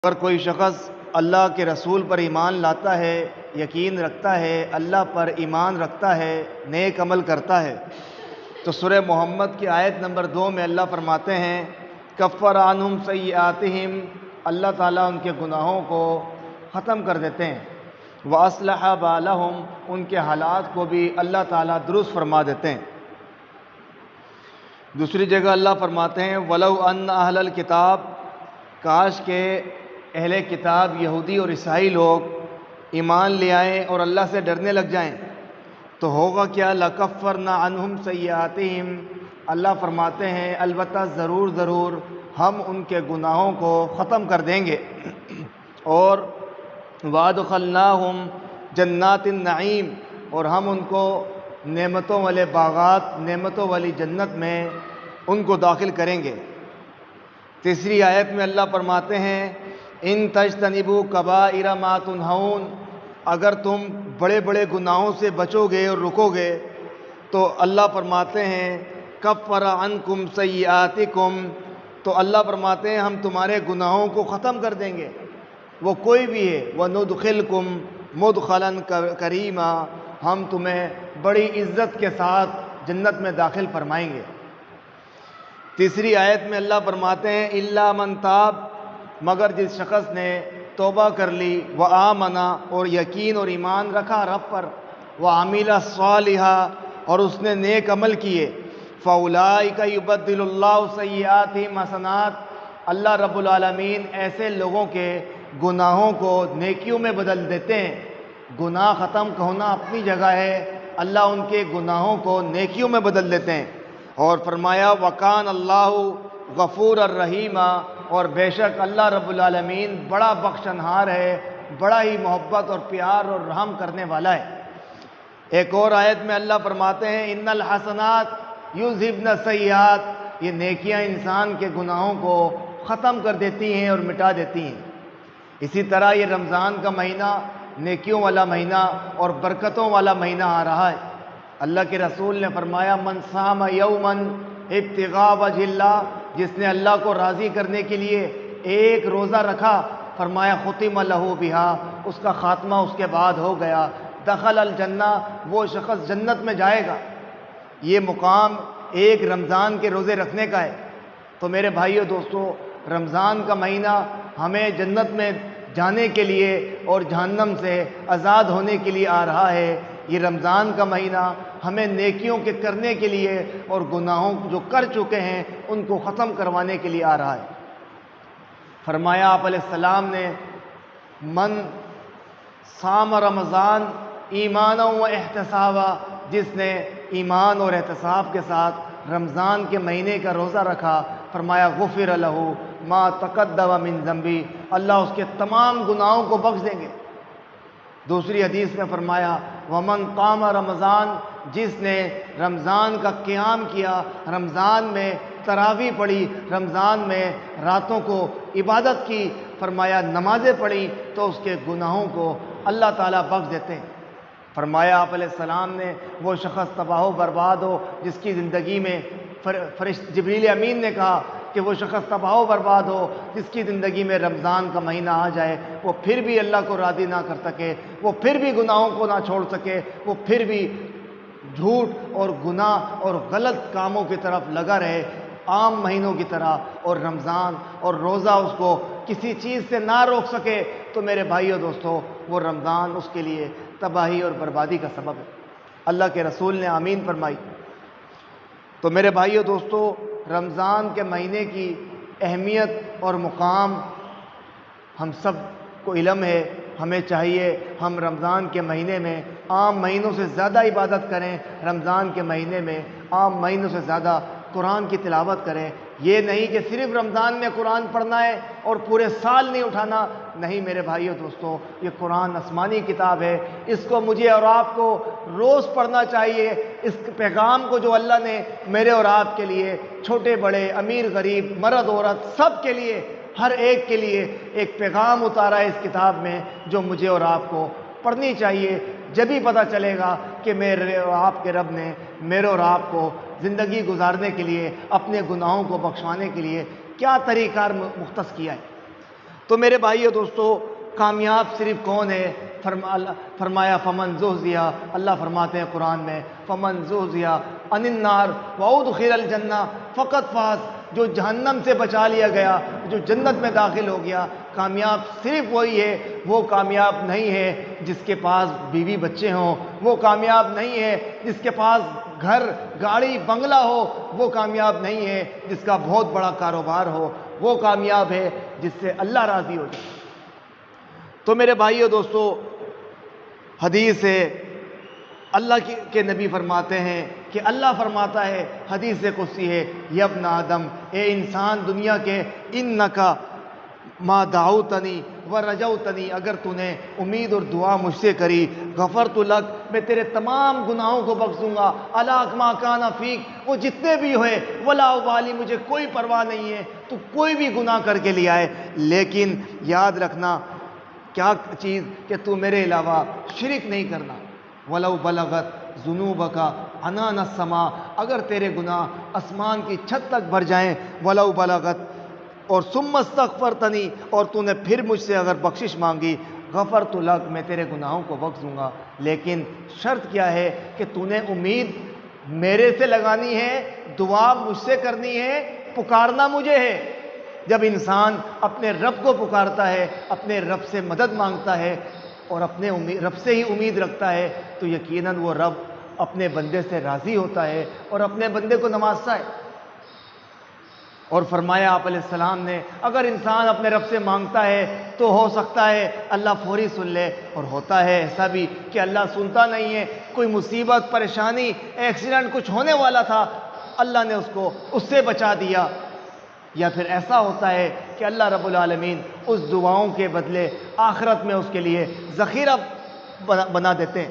اگر کوئی شخص اللہ کے رسول پر ایمان لاتا ہے، یقین رکھتا ہے، اللہ پر ایمان رکھتا ہے، نیک عمل کرتا ہے، تو سورہ محمد کی آیت نمبر 2 میں اللہ فرماتے ہیں کفر عنہم سیئاتہم، اللہ تعالیٰ ان کے گناہوں کو ختم کر دیتے ہیں، وَأَصْلَحَ بَالَهُمْ، ان کے حالات کو بھی اللہ تعالیٰ درست فرما دیتے ہیں۔ دوسری جگہ اللہ فرماتے ہیں وَلَوْ أَنَّ أَهْلَ الْكِتَابِ، کاش کہ اہل کتاب یہودی اور عیسائی لوگ ایمان لے آئیں اور اللہ سے ڈرنے لگ جائیں تو ہوگا کیا، لَكَفَّرْنَا عَنْهُمْ سَيِّئَاتِهِمْ، اللہ فرماتے ہیں البتہ ضرور ہم ان کے گناہوں کو ختم کر دیں گے، اور وَأَدْخَلْنَاهُمْ جَنَّاتِ النَّعِيمِ، اور ہم ان کو نعمتوں والے باغات، نعمتوں والی جنت میں ان کو داخل کریں گے۔ تیسری آیت میں اللہ فرماتے ہیں ان تجتنبوا کبائر ما تنہون، اگر تم بڑے بڑے گناہوں سے بچو گے اور رکو گے تو اللہ فرماتے ہیں کفر عنکم سیئاتکم، تو اللہ فرماتے ہیں ہم تمہارے گناہوں کو ختم کر دیں گے، وہ کوئی بھی ہے، وندخلکم مدخلا کریما، ہم تمہیں بڑی عزت کے ساتھ جنت میں داخل فرمائیں گے۔ تیسری آیت میں اللہ فرماتے ہیں الا من تاب، مگر جس شخص نے توبہ کر لی، وآمنا، اور یقین اور ایمان رکھا رب پر، وعمل صالحا، اور اس نے نیک عمل کیے، فاولئک یبدل اللہ سیئاتہم حسنات، اللہ رب العالمین ایسے لوگوں کے گناہوں کو نیکیوں میں بدل دیتے ہیں۔ گناہ ختم ہونا اپنی جگہ ہے، اللہ ان کے گناہوں کو نیکیوں میں بدل دیتے ہیں۔ اور فرمایا وکان اللہ غفور الرحیم، اور بے شک اللہ رب العالمین بڑا بخشنہار ہے، بڑا ہی محبت اور پیار اور رحم کرنے والا ہے۔ ایک اور آیت میں اللہ فرماتے ہیں ان الحسنات یذہبن السیئات، یہ نیکیاں انسان کے گناہوں کو ختم کر دیتی ہیں اور مٹا دیتی ہیں۔ اسی طرح یہ رمضان کا مہینہ نیکیوں والا مہینہ اور برکتوں والا مہینہ آ رہا ہے۔ اللہ کے رسول نے فرمایا من صام یوما ابتغاء وجہ اللہ، جس نے اللہ کو راضی کرنے کے لیے ایک روزہ رکھا، فرمایا ختم لہ بہا، اس کا خاتمہ اس کے بعد ہو گیا، دخل الجنہ، وہ شخص جنت میں جائے گا۔ یہ مقام ایک رمضان کے روزے رکھنے کا ہے۔ تو میرے بھائیو دوستو، رمضان کا مہینہ ہمیں جنت میں جانے کے لیے اور جہنم سے آزاد ہونے کے لیے آ رہا ہے۔ یہ رمضان کا مہینہ ہمیں نیکیوں کے کرنے کے لیے اور گناہوں جو کر چکے ہیں ان کو ختم کروانے کے لیے آ رہا ہے۔ فرمایا آپ علیہ السلام نے من صام رمضان ایمانا و احتسابا، جس نے ایمان اور احتساب کے ساتھ رمضان کے مہینے کا روزہ رکھا، فرمایا غفر لہ ما تقدم من ذنبی، اللہ اس کے تمام گناہوں کو بخش دیں گے۔ دوسری حدیث میں فرمایا ومن قام رمضان، جس نے رمضان کا قیام کیا، رمضان میں تراویح پڑھی، رمضان میں راتوں کو عبادت کی، فرمایا نمازیں پڑھی، تو اس کے گناہوں کو اللہ تعالیٰ بخش دیتے ہیں۔ فرمایا آپ علیہ السلام نے وہ شخص تباہ و برباد ہو جس کی زندگی میں جبریل امین نے کہا کہ وہ شخص تباہ و برباد ہو جس کی زندگی میں رمضان کا مہینہ آ جائے، وہ پھر بھی اللہ کو راضی نہ کر سکے، وہ پھر بھی گناہوں کو نہ چھوڑ سکے، وہ پھر بھی جھوٹ اور گناہ اور غلط کاموں کی طرف لگا رہے عام مہینوں کی طرح، اور رمضان اور روزہ اس کو کسی چیز سے نہ روک سکے، تو میرے بھائیو دوستو وہ رمضان اس کے لیے تباہی اور بربادی کا سبب ہے۔ اللہ کے رسول نے آمین فرمائی۔ تو میرے بھائیو دوستو، رمضان کے مہینے کی اہمیت اور مقام ہم سب کو علم ہے۔ ہمیں چاہیے ہم رمضان کے مہینے میں عام مہینوں سے زیادہ عبادت کریں، رمضان کے مہینے میں عام مہینوں سے زیادہ قرآن کی تلاوت کریں۔ یہ نہیں کہ صرف رمضان میں قرآن پڑھنا ہے اور پورے سال نہیں اٹھانا، نہیں میرے بھائیو دوستو، یہ قرآن آسمانی کتاب ہے، اس کو مجھے اور آپ کو روز پڑھنا چاہیے۔ اس پیغام کو جو اللہ نے میرے اور آپ کے لیے، چھوٹے بڑے، امیر غریب، مرد عورت، سب کے لیے، ہر ایک کے لیے ایک پیغام اتارا ہے اس کتاب میں، جو مجھے اور آپ کو پڑھنی چاہیے۔ جب ہی پتہ چلے گا کہ میرے اور آپ کے رب نے میرے اور آپ کو زندگی گزارنے کے لیے، اپنے گناہوں کو بخشوانے کے لیے کیا طریقہ کار مختص کیا ہے۔ تو میرے بھائیو دوستو، کامیاب صرف کون ہے؟ فرمایا فمن زحزح، اللہ فرماتے ہیں قرآن میں، فمن زحزح عن النار وادخل الجنہ فقط فاز، جو جہنم سے بچا لیا گیا، جو جنت میں داخل ہو گیا، کامیاب صرف وہی ہے۔ وہ کامیاب نہیں ہے جس کے پاس بیوی بچے ہوں، وہ کامیاب نہیں ہے جس کے پاس گھر گاڑی بنگلہ ہو، وہ کامیاب نہیں ہے جس کا بہت بڑا کاروبار ہو، وہ کامیاب ہے جس سے اللہ راضی ہو جائے۔ تو میرے بھائیو دوستو، حدیث ہے، اللہ کے نبی فرماتے ہیں کہ اللہ فرماتا ہے، حدیث قدسی ہے، یا ابن آدم، اے انسان دنیا کے، انکا ما دعوتنی ورجوتنی، اگر تو نے امید اور دعا مجھ سے کری، غفرت لک، میں تیرے تمام گناہوں کو بخش دوں گا، الاک ما کان فیک، وہ جتنے بھی ہوئے، ولا ابالی، مجھے کوئی پرواہ نہیں ہے، تو کوئی بھی گناہ کر کے لیا ہے، لیکن یاد رکھنا کیا چیز، کہ تو میرے علاوہ شرک نہیں کرنا۔ ولو بلغت ذنوبک عنان السماء، اگر تیرے گناہ آسمان کی چھت تک بھر جائیں، ولو بلغت، اور ثم استغفرتنی، اور تو نے پھر مجھ سے اگر بخشش مانگی، غفرت لک، میں تیرے گناہوں کو بخش دوں گا، لیکن شرط کیا ہے کہ تو نے امید میرے سے لگانی ہے، دعا مجھ سے کرنی ہے، پکارنا مجھے ہے۔ جب انسان اپنے رب کو پکارتا ہے، اپنے رب سے مدد مانگتا ہے اور اپنے رب سے ہی امید رکھتا ہے، تو یقیناً وہ رب اپنے بندے سے راضی ہوتا ہے اور اپنے بندے کو نوازتا ہے۔ اور فرمایا آپ علیہ السلام نے، اگر انسان اپنے رب سے مانگتا ہے تو ہو سکتا ہے اللہ فوری سن لے، اور ہوتا ہے ایسا بھی کہ اللہ سنتا نہیں ہے، کوئی مصیبت، پریشانی، ایکسیڈنٹ کچھ ہونے والا تھا، اللہ نے اس سے بچا دیا، یا پھر ایسا ہوتا ہے کہ اللہ رب العالمین اس دعاؤں کے بدلے آخرت میں اس کے لیے ذخیرہ بنا دیتے ہیں۔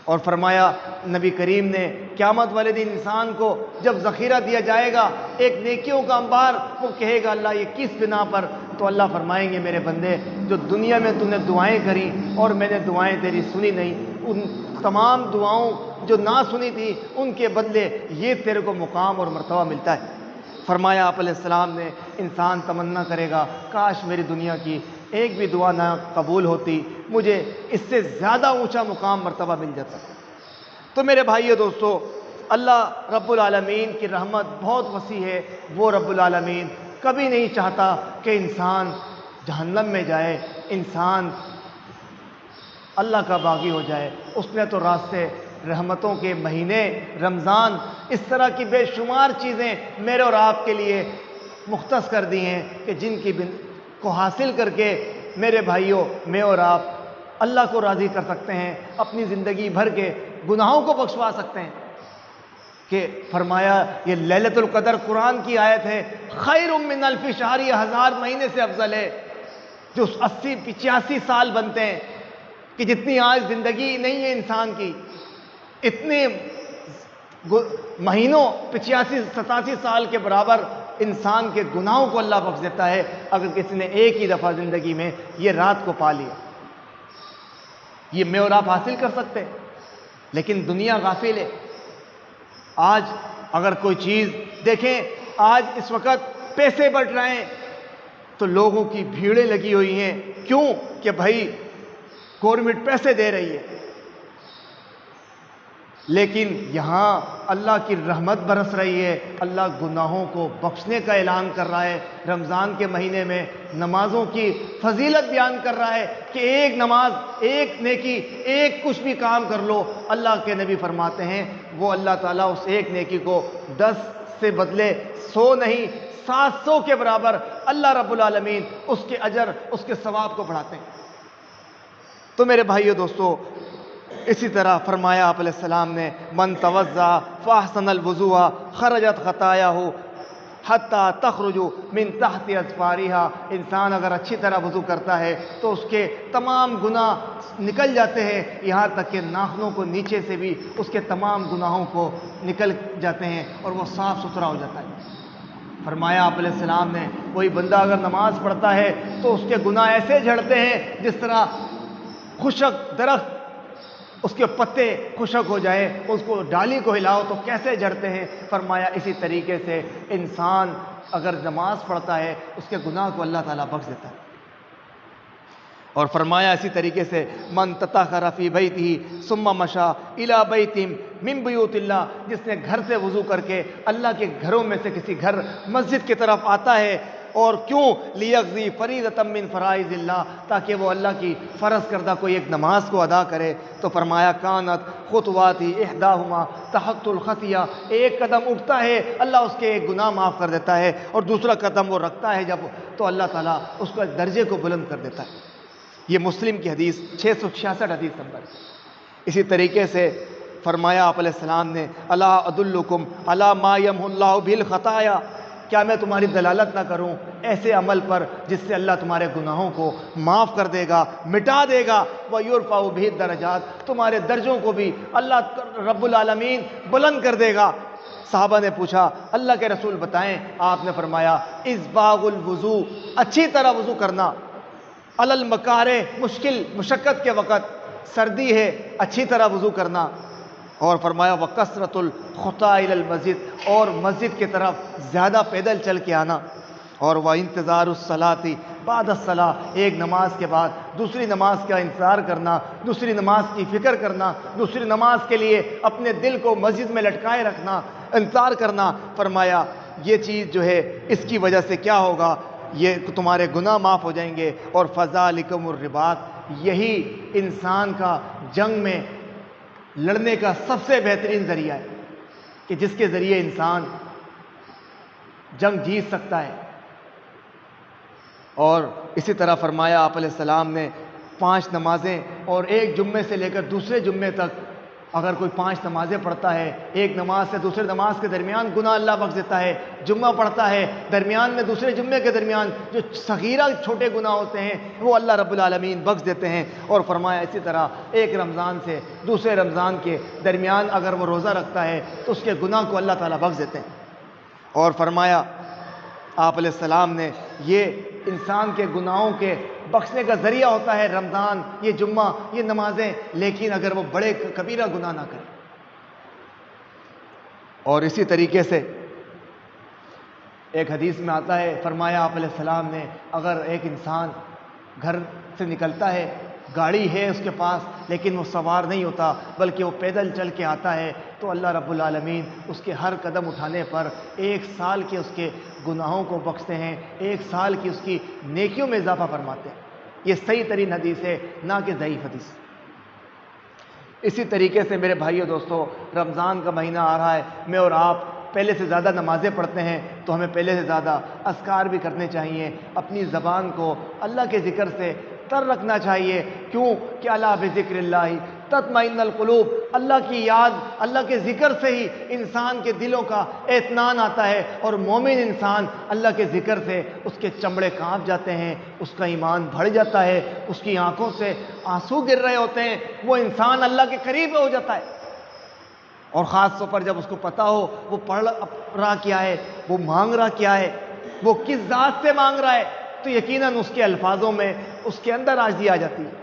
اور فرمایا نبی کریم نے، قیامت والے دن انسان کو جب ذخیرہ دیا جائے گا، ایک نیکیوں کا انبار، وہ کہے گا اللہ یہ کس بنا پر؟ تو اللہ فرمائیں گے میرے بندے، جو دنیا میں تو نے دعائیں کری اور میں نے دعائیں تیری سنی نہیں، ان تمام دعاؤں جو نہ سنی تھی ان کے بدلے یہ تیرے کو مقام اور مرتبہ ملتا ہے۔ فرمایا آپ علیہ السلام نے، انسان تمنا کرے گا کاش میری دنیا کی ایک بھی دعا نہ قبول ہوتی، مجھے اس سے زیادہ اونچا مقام مرتبہ مل جاتا۔ تو میرے بھائیو دوستو، اللہ رب العالمین کی رحمت بہت وسیع ہے، وہ رب العالمین کبھی نہیں چاہتا کہ انسان جہنم میں جائے، انسان اللہ کا باغی ہو جائے۔ اس نے تو راستے، رحمتوں کے مہینے، رمضان، اس طرح کی بے شمار چیزیں میرے اور آپ کے لیے مختص کر دی ہیں کہ جن کی کو حاصل کر کے میرے بھائیوں، میں اور آپ اللہ کو راضی کر سکتے ہیں، اپنی زندگی بھر کے گناہوں کو بخشوا سکتے ہیں۔ کہ فرمایا یہ لیلۃ القدر قرآن کی آیت ہے، خیر من الف شہر، یہ 1000 مہینے سے افضل ہے، جو 80-85 سال بنتے ہیں، کہ جتنی آج زندگی نہیں ہے انسان کی، اتنے مہینوں 85-87 سال کے برابر انسان کے گناہوں کو اللہ بخش دیتا ہے، اگر کسی نے ایک ہی دفعہ زندگی میں یہ رات کو پا لیا۔ یہ میں اور آپ حاصل کر سکتے ہیں، لیکن دنیا غافل ہے۔ آج اگر کوئی چیز دیکھیں، آج اس وقت پیسے بٹ رہے ہیں تو لوگوں کی بھیڑیں لگی ہوئی ہیں، کیوں؟ کہ بھائی گورنمنٹ پیسے دے رہی ہے، لیکن یہاں اللہ کی رحمت برس رہی ہے، اللہ گناہوں کو بخشنے کا اعلان کر رہا ہے۔ رمضان کے مہینے میں نمازوں کی فضیلت بیان کر رہا ہے کہ ایک نماز، ایک نیکی، ایک کچھ بھی کام کر لو، اللہ کے نبی فرماتے ہیں وہ اللہ تعالیٰ اس ایک نیکی کو 10 سے بدلے 100 نہیں 700 کے برابر اللہ رب العالمین اس کے اجر، اس کے ثواب کو بڑھاتے ہیں۔ تو میرے بھائیو دوستو، اسی طرح فرمایا آپ علیہ السلام نے، من توضا فاحسن الوضوء خرجت خطاياه حتى تخرج من تحت اظفارها، انسان اگر اچھی طرح وضو کرتا ہے تو اس کے تمام گناہ نکل جاتے ہیں، یہاں تک کہ ناخنوں کو نیچے سے بھی اس کے تمام گناہوں کو نکل جاتے ہیں اور وہ صاف ستھرا ہو جاتا ہے۔ فرمایا آپ علیہ السلام نے، کوئی بندہ اگر نماز پڑھتا ہے تو اس کے گناہ ایسے جھڑتے ہیں جس طرح خشک درخت، اس کے پتے خشک ہو جائیں، اس کو ڈالی کو ہلاؤ تو کیسے جھڑتے ہیں۔ فرمایا اسی طریقے سے انسان اگر نماز پڑھتا ہے اس کے گناہ کو اللہ تعالیٰ بخش دیتا ہے۔ اور فرمایا اسی طریقے سے من تطہر فی بیتہ ثم مشى الی بیت من بیوت اللہ، جس نے گھر سے وضو کر کے اللہ کے گھروں میں سے کسی گھر مسجد کی طرف آتا ہے، اور کیوں؟ لیقضی فریضۃ من فرائض اللہ، تاکہ وہ اللہ کی فرض کردہ کوئی ایک نماز کو ادا کرے، تو فرمایا کانت خطواتی احداہما تحط الخطیہ، ایک قدم اٹھتا ہے اللہ اس کے ایک گناہ معاف کر دیتا ہے، اور دوسرا قدم وہ رکھتا ہے جب تو اللہ تعالیٰ اس کو ایک درجے کو بلند کر دیتا ہے۔ یہ مسلم کی حدیث 666 حدیث نمبر۔ اسی طریقے سے فرمایا آپ علیہ السلام نے الا ادلکم علی ما یمحو اللہ بہ الخطایا، کیا میں تمہاری دلالت نہ کروں ایسے عمل پر جس سے اللہ تمہارے گناہوں کو معاف کر دے گا، مٹا دے گا، وَيُرْفَعُ بِهِ الدَّرَجَاتِ، تمہارے درجوں کو بھی اللہ رب العالمین بلند کر دے گا۔ صحابہ نے پوچھا اللہ کے رسول بتائیں، آپ نے فرمایا اسباغ الوضو، اچھی طرح وضو کرنا، علی المکارہ، مشکل مشقت کے وقت، سردی ہے اچھی طرح وضو کرنا، اور فرمایا وَكَثْرَةُ الْخُطَىٰ إِلَى الْمَسْجِدِ، اور مسجد کی طرف زیادہ پیدل چل کے آنا، اور وَانتظار الصلاۃ بعد الصلاۃ، ایک نماز کے بعد دوسری نماز کا انتظار کرنا، دوسری نماز کی فکر کرنا، دوسری نماز کے لیے اپنے دل کو مسجد میں لٹکائے رکھنا، انتظار کرنا۔ فرمایا یہ چیز جو ہے اس کی وجہ سے کیا ہوگا، یہ تمہارے گناہ معاف ہو جائیں گے، اور فذالکم الرباط، یہی انسان کا جنگ میں لڑنے کا سب سے بہترین ذریعہ ہے کہ جس کے ذریعے انسان جنگ جیت سکتا ہے۔ اور اسی طرح فرمایا آپ علیہ السلام نے 5 نمازیں، اور ایک جمعے سے لے کر دوسرے جمعے تک اگر کوئی 5 نمازیں پڑھتا ہے، ایک نماز سے دوسرے نماز کے درمیان گناہ اللہ بخش دیتا ہے، جمعہ پڑھتا ہے درمیان میں دوسرے جمعے کے درمیان جو صغیرہ چھوٹے گناہ ہوتے ہیں وہ اللہ رب العالمین بخش دیتے ہیں۔ اور فرمایا اسی طرح ایک رمضان سے دوسرے رمضان کے درمیان اگر وہ روزہ رکھتا ہے تو اس کے گناہ کو اللہ تعالیٰ بخش دیتے ہیں۔ اور فرمایا آپ علیہ السلام نے یہ انسان کے گناہوں کے بخشنے کا ذریعہ ہوتا ہے رمضان، یہ جمعہ، یہ نمازیں، لیکن اگر وہ بڑے کبیرہ گناہ نہ کرے۔ اور اسی طریقے سے ایک حدیث میں آتا ہے، فرمایا آپ علیہ السلام نے اگر ایک انسان گھر سے نکلتا ہے، گاڑی ہے اس کے پاس لیکن وہ سوار نہیں ہوتا بلکہ وہ پیدل چل کے آتا ہے، تو اللہ رب العالمین اس کے ہر قدم اٹھانے پر 1 سال کے اس کے گناہوں کو بخشتے ہیں، 1 سال کی اس کی نیکیوں میں اضافہ فرماتے ہیں۔ یہ صحیح ترین حدیث ہے، نہ کہ ضعیف حدیث۔ اسی طریقے سے میرے بھائیو دوستو، رمضان کا مہینہ آ رہا ہے، میں اور آپ پہلے سے زیادہ نمازیں پڑھتے ہیں تو ہمیں پہلے سے زیادہ اذکار بھی کرنے چاہیے، اپنی زبان کو اللہ کے ذکر سے تر رکھنا چاہیے۔ کیوں کہ الا بذکر اللہ تطمئن القلوب، اللہ کی یاد، اللہ کے ذکر سے ہی انسان کے دلوں کا اطمینان آتا ہے، اور مومن انسان اللہ کے ذکر سے اس کے چمڑے کانپ جاتے ہیں، اس کا ایمان بڑھ جاتا ہے، اس کی آنکھوں سے آنسو گر رہے ہوتے ہیں، وہ انسان اللہ کے قریب ہو جاتا ہے۔ اور خاص طور پر جب اس کو پتہ ہو وہ پڑھ رہا کیا ہے، وہ مانگ رہا کیا ہے، وہ کس ذات سے مانگ رہا ہے، تو یقیناً اس کے الفاظوں میں اس کے اندر عاجزی آ جاتی ہے۔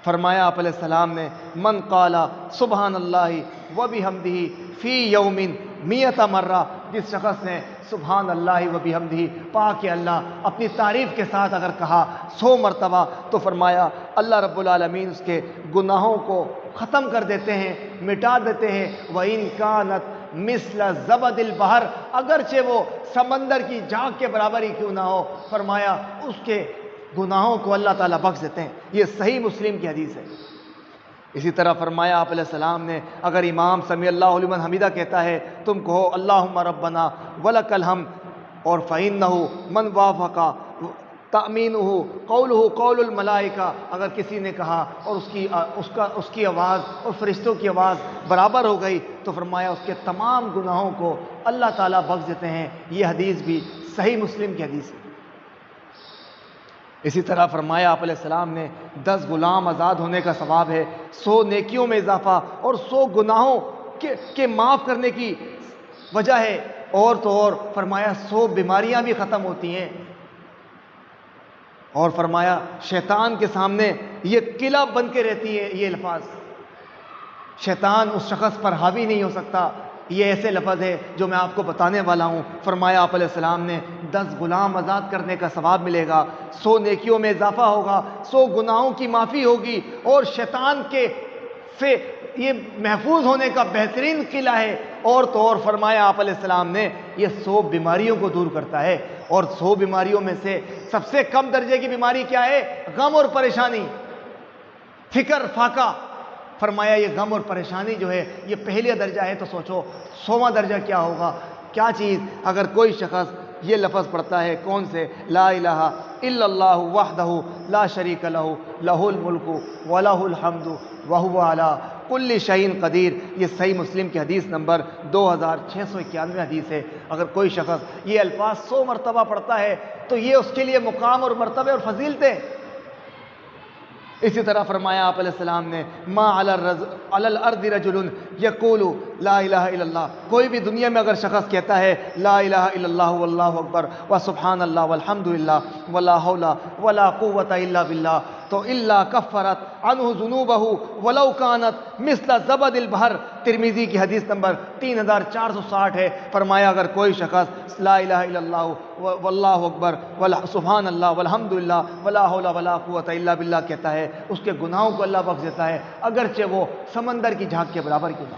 فرمایا آپ علیہ السلام نے من قال سبحان اللہ وبحمدہ فی یوم 100 مرہ، جس شخص نے سبحان اللہ وبحمدہ پاک اللہ اپنی تعریف کے ساتھ اگر کہا 100 مرتبہ، تو فرمایا اللہ رب العالمین اس کے گناہوں کو ختم کر دیتے ہیں، مٹا دیتے ہیں۔ وَإِن كَانَتْ مِثْلَ زَبَدِ الْبَحْرِ، اگرچہ وہ سمندر کی جھاگ کے برابر ہی کیوں نہ ہو، فرمایا اس کے گناہوں کو اللہ تعالیٰ بخش دیتے ہیں۔ یہ صحیح مسلم کی حدیث ہے۔ اسی طرح فرمایا آپ علیہ السلام نے اگر امام سمیع اللہ لمن حمیدہ کہتا ہے تم کہو اللہم ربنا ولک الحمد، اور فإنہ من وافق تأمینہ قولہ قول الملائکہ، اگر کسی نے کہا اور اس کی آواز اور فرشتوں کی آواز برابر ہو گئی تو فرمایا اس کے تمام گناہوں کو اللہ تعالیٰ بخش دیتے ہیں۔ یہ حدیث بھی صحیح مسلم کی حدیث ہے۔ اسی طرح فرمایا آپ علیہ السلام نے 10 غلام آزاد ہونے کا ثواب ہے، 100 نیکیوں میں اضافہ، اور 100 گناہوں کے معاف کرنے کی وجہ ہے، اور تو اور فرمایا 100 بیماریاں بھی ختم ہوتی ہیں، اور فرمایا شیطان کے سامنے یہ قلعہ بن کے رہتی ہے۔ یہ الفاظ شیطان اس شخص پر حاوی نہیں ہو سکتا۔ یہ ایسے لفظ ہے جو میں آپ کو بتانے والا ہوں۔ فرمایا آپ علیہ السلام نے 10 غلام آزاد کرنے کا ثواب ملے گا، 100 نیکیوں میں اضافہ ہوگا، 100 گناہوں کی معافی ہوگی، اور شیطان کے سے یہ محفوظ ہونے کا بہترین قلعہ ہے۔ اور تو اور فرمایا آپ علیہ السلام نے یہ 100 بیماریوں کو دور کرتا ہے، اور 100 بیماریوں میں سے سب سے کم درجے کی بیماری کیا ہے؟ غم اور پریشانی، فکر فاقہ۔ فرمایا یہ غم اور پریشانی جو ہے یہ پہلا درجہ ہے، تو سوچو 100واں درجہ کیا ہوگا؟ کیا چیز؟ اگر کوئی شخص یہ لفظ پڑھتا ہے، کون سے؟ لا الہ الا اللہ وحدہ لا شریک لہ لہ الملک ولہ الحمد وہو علی کل شیء قدیر۔ یہ صحیح مسلم کی حدیث نمبر 2691 حدیث ہے۔ اگر کوئی شخص یہ الفاظ 100 مرتبہ پڑھتا ہے تو یہ اس کے لیے مقام اور مرتبے اور فضیلتیں۔ اسی طرح فرمایا آپ علیہ السلام نے ما علی الارض رجل یقول لا الہ الا اللہ، کوئی بھی دنیا میں اگر شخص کہتا ہے لا الہ الا اللہ واللہ اکبر وسبحان اللہ والحمد للہ ولا حول ولا قوۃ الا باللہ، تو الا کفرت عنہ ذنوبہ ولو کانت مثل زبد البحر۔ ترمذی کی حدیث نمبر 3460 ہے۔ فرمایا اگر کوئی شخص لا الہ الا اللہ واللہ اکبر سبحان اللہ والحمد للہ ولا حول ولا قوۃ الا باللہ کہتا ہے، اس کے گناہوں کو اللہ بخش دیتا ہے، اگرچہ وہ سمندر کی جھاگ کے برابر کیوں نہ۔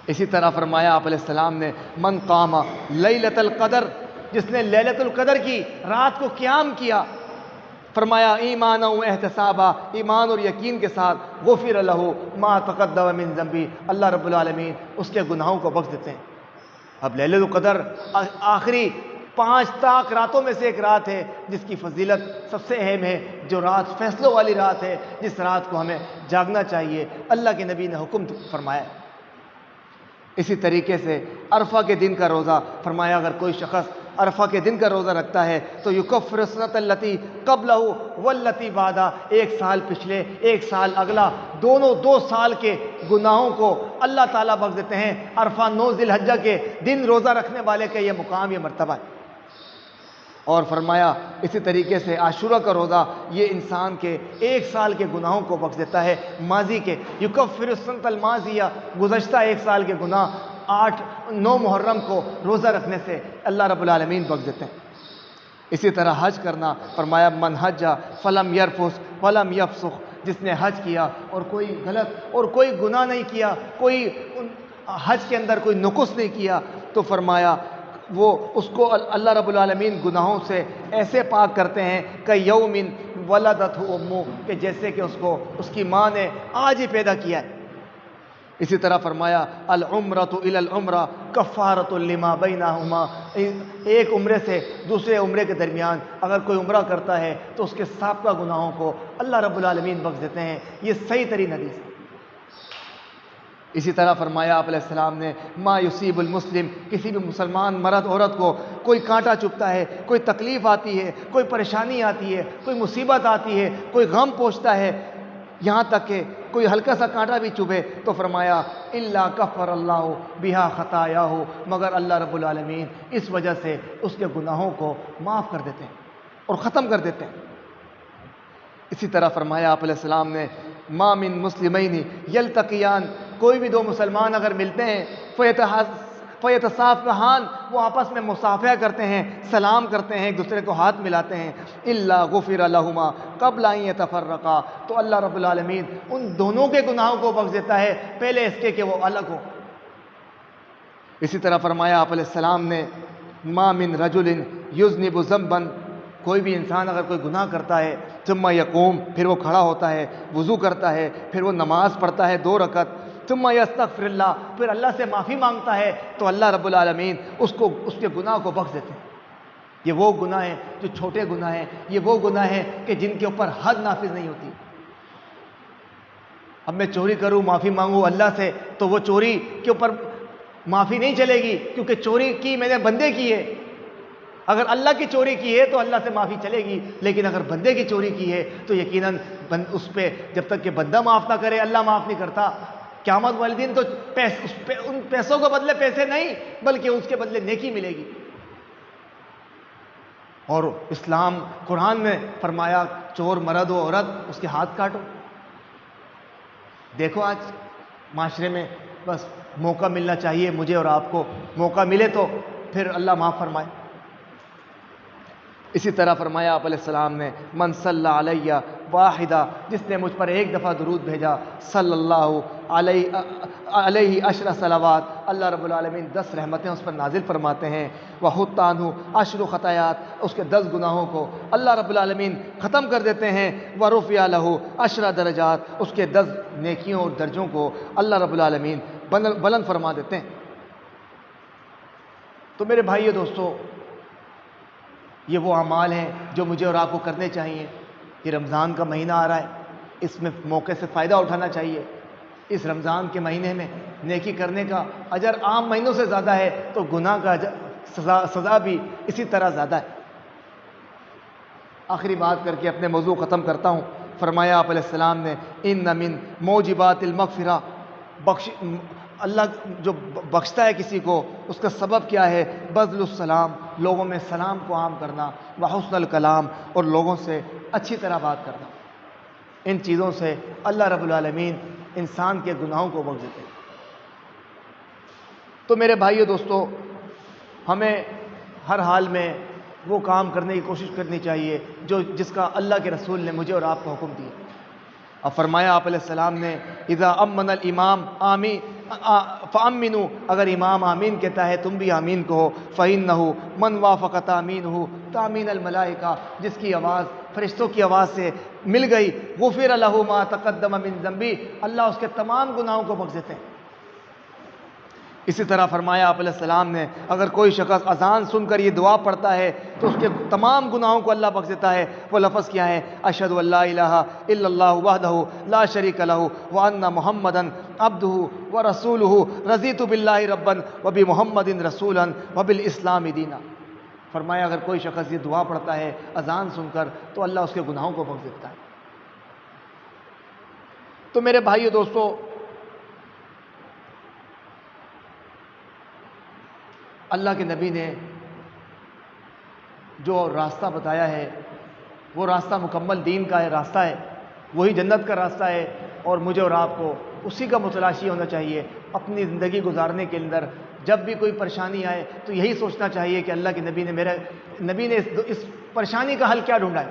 اسی طرح فرمایا آپ علیہ السلام نے من قام لیلۃ القدر، جس نے لیلۃ القدر کی رات کو قیام کیا، فرمایا ایمان و احتسابا، ایمان اور یقین کے ساتھ، غفر لہ ما تقدم من ذنبی، اللہ رب العالمین اس کے گناہوں کو بخش دیتے ہیں۔ اب لیلۃ القدر آخری 5 طاق راتوں میں سے ایک رات ہے جس کی فضیلت سب سے اہم ہے، جو رات فیصلوں والی رات ہے، جس رات کو ہمیں جاگنا چاہیے، اللہ کے نبی نے حکم فرمایا۔ اسی طریقے سے عرفہ کے دن کا روزہ، فرمایا اگر کوئی شخص عرفہ کے دن کا روزہ رکھتا ہے تو یکفر السنۃ التی قبلہ والتی بعدہ، 1 سال پچھلے 1 سال اگلا، دونوں 2 سال کے گناہوں کو اللہ تعالیٰ بخش دیتے ہیں۔ عرفہ 9 ذی الحجہ کے دن روزہ رکھنے والے کا یہ مقام، یہ مرتبہ ہے۔ اور فرمایا اسی طریقے سے عاشورہ کا روزہ یہ انسان کے 1 سال کے گناہوں کو بخش دیتا ہے، ماضی کے، یکفر السنۃ الماضیہ، گزشتہ 1 سال کے گناہ 9 محرم کو روزہ رکھنے سے اللہ رب العالمین بخش دیتے ہیں۔ اسی طرح حج کرنا، فرمایا من حج فلم یرفث ولم یفسق، جس نے حج کیا اور کوئی غلط اور کوئی گناہ نہیں کیا، کوئی حج کے اندر کوئی نقص نہیں کیا، تو فرمایا وہ اس کو اللہ رب العالمین گناہوں سے ایسے پاک کرتے ہیں کہ یوم ولدتہ امہ، کہ جیسے کہ اس کی ماں نے آج ہی پیدا کیا ہے۔ اسی طرح فرمایا العمرۃ الی العمرہ کفارۃ لما بینہما، ایک عمرے سے دوسرے عمرے کے درمیان اگر کوئی عمرہ کرتا ہے تو اس کے سابقہ گناہوں کو اللہ رب العالمین بخش دیتے ہیں۔ یہ صحیح ترین حدیث ہے۔ اسی طرح فرمایا آپ علیہ السلام نے ما یصیب المسلم، کسی بھی مسلمان مرد عورت کو کوئی کانٹا چبھتا ہے، کوئی تکلیف آتی ہے، کوئی پریشانی آتی ہے، کوئی مصیبت آتی ہے، کوئی غم پہنچتا ہے، یہاں تک کہ کوئی ہلکا سا کانٹا بھی چبھے، تو فرمایا الا کفر اللہ بہا خطایاہ، مگر اللہ رب العالمین اس وجہ سے اس کے گناہوں کو معاف کر دیتے ہیں اور ختم کر دیتے ہیں۔ اسی طرح فرمایا آپ علیہ السلام نے ما من مسلمین یلتقیان، کوئی بھی 2 مسلمان اگر ملتے ہیں فیتصافحان، وہ آپس میں مصافحہ کرتے ہیں، سلام کرتے ہیں، ایک دوسرے کو ہاتھ ملاتے ہیں، الا غفر لہما قبل ان یتفرقا، تو اللہ رب العالمین ان دونوں کے گناہوں کو بخش دیتا ہے پہلے اس کے کہ وہ الگ ہو۔ اسی طرح فرمایا آپ علیہ السلام نے ما من رجل یذنب ذنبا، کوئی بھی انسان اگر کوئی گناہ کرتا ہے ثم یقوم، پھر وہ کھڑا ہوتا ہے، وضو کرتا ہے، پھر وہ نماز پڑھتا ہے 2 رکعت، ثم یستغفر اللہ، پھر اللہ سے معافی مانگتا ہے، تو اللہ رب العالمین اس کے گناہ کو بخش دیتے ہیں۔ یہ وہ گناہ ہیں جو چھوٹے گناہ ہیں، یہ وہ گناہ ہیں کہ جن کے اوپر حد نافذ نہیں ہوتی۔ اب میں چوری کروں، معافی مانگوں اللہ سے، تو وہ چوری کے اوپر معافی نہیں چلے گی، کیونکہ چوری کی میں نے بندے کی ہے۔ اگر اللہ کی چوری کی ہے تو اللہ سے معافی چلے گی، لیکن اگر بندے کی چوری کی ہے تو یقیناً اس پہ جب تک کہ بندہ معاف نہ کرے اللہ معاف نہیں کرتا۔ قیامت والے دن تو ان پیسوں کے بدلے پیسے نہیں، بلکہ اس کے بدلے نیکی ملے گی۔ اور اسلام قرآن میں فرمایا چور مرد ہو عورت اس کے ہاتھ کاٹو۔ دیکھو آج معاشرے میں بس موقع ملنا چاہیے، مجھے اور آپ کو موقع ملے تو پھر اللہ معاف فرمائے۔ اسی طرح فرمایا آپ علیہ السلام نے من صلی علیہ واحدہ، جس نے مجھ پر ایک دفعہ درود بھیجا، صلی اللہ علیہ عشر صلوات، اللہ رب العالمین 10 رحمتیں اس پر نازل فرماتے ہیں، وحط عنہ عشر خطایات، اس کے 10 گناہوں کو اللہ رب العالمین ختم کر دیتے ہیں، ورفع لہ عشر درجات، اس کے 10 نیکیوں اور درجوں کو اللہ رب العالمین بلند فرما دیتے ہیں۔ تو میرے بھائیو دوستو، یہ وہ اعمال ہیں جو مجھے اور آپ کو کرنے چاہیے۔ یہ رمضان کا مہینہ آ رہا ہے، اس میں موقع سے فائدہ اٹھانا چاہیے۔ اس رمضان کے مہینے میں نیکی کرنے کا اجر عام مہینوں سے زیادہ ہے، تو گناہ کا سزا بھی اسی طرح زیادہ ہے۔ آخری بات کر کے اپنے موضوع ختم کرتا ہوں۔ فرمایا آپ علیہ السلام نے ان من موجبات المغفرہ، اللہ جو بخشتا ہے کسی کو، اس کا سبب کیا ہے؟ بذل السلام، لوگوں میں سلام کو عام کرنا، وحسن الکلام، اور لوگوں سے اچھی طرح بات کرنا۔ ان چیزوں سے اللہ رب العالمین انسان کے گناہوں کو بخش دیتے ہیں۔ تو میرے بھائیو دوستو، ہمیں ہر حال میں وہ کام کرنے کی کوشش کرنی چاہیے جس کا اللہ کے رسول نے مجھے اور آپ کو حکم دیا۔ اور فرمایا آپ علیہ السلام نے اذا امن الامام آمین فامنوا، اگر امام آمین کہتا ہے تم بھی آمین کہو، فإنہ من وافق تامینہ تامین الملائکہ، جس کی آواز فرشتوں کی آواز سے مل گئی، غفر لہ ما تقدم من ذنبہ، اللہ اس کے تمام گناہوں کو بخش دیتے ہیں۔ اسی طرح فرمایا آپ علیہ السلام نے اگر کوئی شخص اذان سن کر یہ دعا پڑھتا ہے تو اس کے تمام گناہوں کو اللہ بخش دیتا ہے۔ وہ لفظ کیا ہے؟ اشہد ان لا الہ الا اللہ وحدہ لا شریک لہ وان محمدا عبدہ ورسولہ رضیت باللہ ربا وبمحمد رسولا وبالاسلام دینا۔ فرمایا اگر کوئی شخص یہ دعا پڑھتا ہے اذان سن کر تو اللہ اس کے گناہوں کو بخش دیتا ہے۔ تو میرے بھائیو دوستو، اللہ کے نبی نے جو راستہ بتایا ہے وہ راستہ مکمل دین کا راستہ ہے، وہی جنت کا راستہ ہے، اور مجھے اور آپ کو اسی کا متلاشی ہونا چاہیے۔ اپنی زندگی گزارنے کے اندر جب بھی کوئی پریشانی آئے تو یہی سوچنا چاہیے کہ اللہ کے نبی نے اس پریشانی کا حل کیا ڈھونڈا ہے۔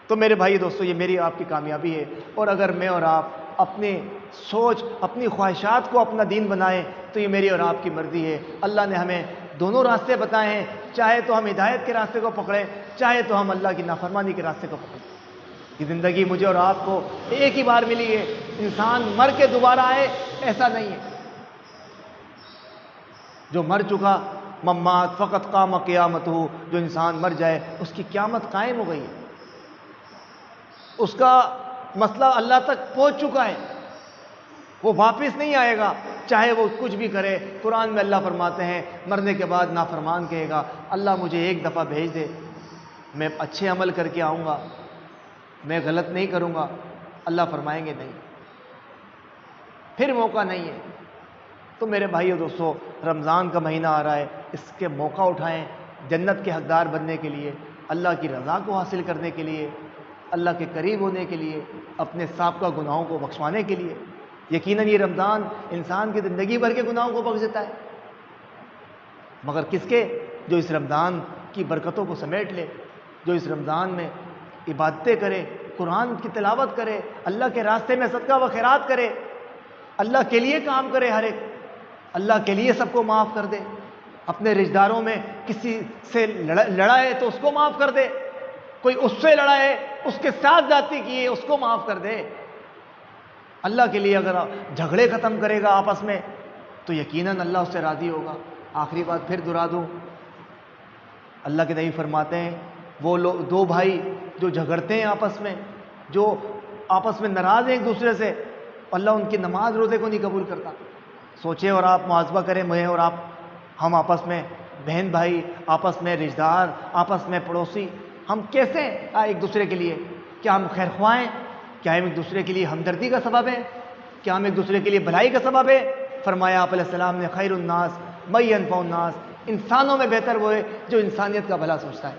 تو میرے بھائی دوستو، یہ میری آپ کی کامیابی ہے، اور اگر میں اور آپ اپنی سوچ، اپنی خواہشات کو اپنا دین بنائیں تو یہ میری اور آپ کی مرضی ہے۔ اللہ نے ہمیں دونوں راستے بتائے ہیں، چاہے تو ہم ہدایت کے راستے کو پکڑیں، چاہے تو ہم اللہ کی نافرمانی کے راستے کو پکڑیں۔ یہ زندگی مجھے اور آپ کو ایک ہی بار ملی ہے، انسان مر کے دوبارہ آئے ایسا نہیں ہے۔ جو مر چکا ممات فقط قام قیامتہ، جو انسان مر جائے اس کی قیامت قائم ہو گئی ہے، اس کا مسئلہ اللہ تک پہنچ چکا ہے، وہ واپس نہیں آئے گا، چاہے وہ کچھ بھی کرے۔ قرآن میں اللہ فرماتے ہیں مرنے کے بعد نافرمان کہے گا اللہ مجھے ایک دفعہ بھیج دے، میں اچھے عمل کر کے آؤں گا، میں غلط نہیں کروں گا۔ اللہ فرمائیں گے نہیں، پھر موقع نہیں ہے۔ تو میرے بھائیو دوستو، رمضان کا مہینہ آ رہا ہے، اس کے موقع اٹھائیں جنت کے حقدار بننے کے لیے، اللہ کی رضا کو حاصل کرنے کے لیے، اللہ کے قریب ہونے کے لیے، اپنے سابقہ گناہوں کو بخشوانے کے لیے۔ یقیناً یہ رمضان انسان کی زندگی بھر کے گناہوں کو بخش دیتا ہے، مگر کس کے؟ جو اس رمضان کی برکتوں کو سمیٹ لے، جو اس رمضان میں عبادتیں کرے، قرآن کی تلاوت کرے، اللہ کے راستے میں صدقہ و خیرات کرے، اللہ کے لیے کام کرے، ہر ایک اللہ کے لیے سب کو معاف کر دے، اپنے رشتہ داروں میں کسی سے لڑا ہے تو اس کو معاف کر دے، کوئی اس سے لڑا ہے اس کے ساتھ زیادتی کی ہے اس کو معاف کر دے۔ اللہ کے لیے اگر جھگڑے ختم کرے گا آپس میں تو یقیناً اللہ اس سے راضی ہوگا۔ آخری بات پھر دہرا دوں، اللہ کے نبی فرماتے ہیں وہ لوگ دو بھائی جو جھگڑتے ہیں آپس میں، جو آپس میں ناراض ہیں ایک دوسرے سے، اللہ ان کی نماز روزے کو نہیں قبول کرتا۔ سوچیں اور آپ محاسبہ کریں، میں اور آپ، ہم آپس میں بہن بھائی، آپس میں رشتہ دار، آپس میں پڑوسی، ہم کیسے ایک دوسرے کے لیے؟ کیا ہم خیر خواہ ہیں؟ کیا ہم ایک دوسرے کے لیے ہمدردی کا سبب ہے؟ کیا ہم ایک دوسرے کے لیے بھلائی کا سبب ہے؟ فرمایا آپ علیہ السلام نے خیر الناس من ینفع الناس، انسانوں میں بہتر وہ ہے جو انسانیت کا بھلا سوچتا ہے۔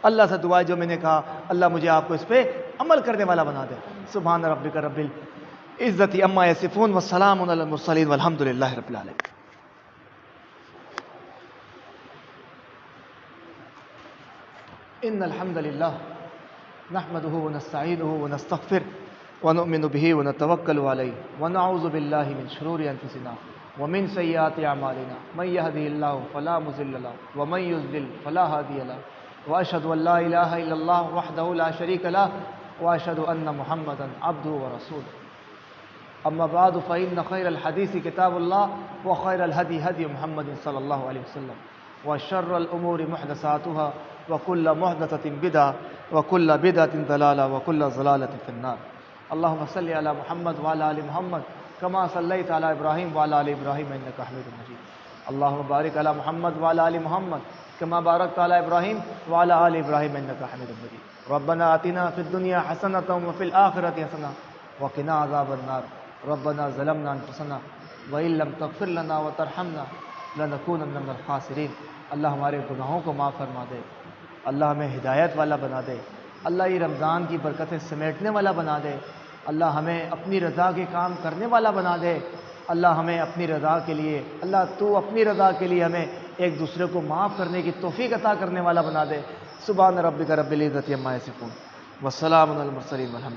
اللہ سے دعا ہے جو میں نے کہا اللہ مجھے آپ کو اس پہ عمل کرنے والا بنا دے۔ سبحان ربک رب العزت عما یصفون والسلام علی المرسلین والحمد للہ رب العالمین۔ إن الحمد لله نحمده ونستعينه ونستغفره ونؤمن به ونتوكل عليه ونعوذ بالله من شرور أنفسنا ومن سيئات أعمالنا من يهده الله فلا مضل له ومن يضلل فلا هادي له وأشهد أن لا إله إلا الله وحده لا شريك له وأشهد أن محمدا عبده ورسوله أما بعد فإن خير الحديث كتاب الله وخير الهدي هدي محمد صلى الله عليه وسلم وشر الأمور محدثاتها وكل محدثة بدعة وكل بدعة ضلالة وكل ضلالة في النار. اللهم صل على محمد وعلى آل محمد كما صليت على إبراهيم وعلى آل إبراهيم إنك حميد مجيد. اللهم بارك على محمد وعلى آل محمد كما باركت على إبراهيم وعلى آل إبراهيم إنك حميد مجيد. ربنا آتنا في الدنيا حسنة وفي الآخرة حسنة وقنا عذاب النار. ربنا ظلمنا أنفسنا وإن لم تغفر لنا وترحمنا لنكونن من الخاسرین. اللہ ہمارے گناہوں کو معاف فرما دے، اللہ ہمیں ہدایت والا بنا دے، اللہ یہ رمضان کی برکتیں سمیٹنے والا بنا دے، اللہ ہمیں اپنی رضا کے کام کرنے والا بنا دے، اللہ ہمیں اپنی رضا کے لیے، اللہ تو اپنی رضا کے لیے ہمیں ایک دوسرے کو معاف کرنے کی توفیق عطا کرنے والا بنا دے. سبحان ربک رب العزت عما یصفون والسلام علی المرسلین والحمد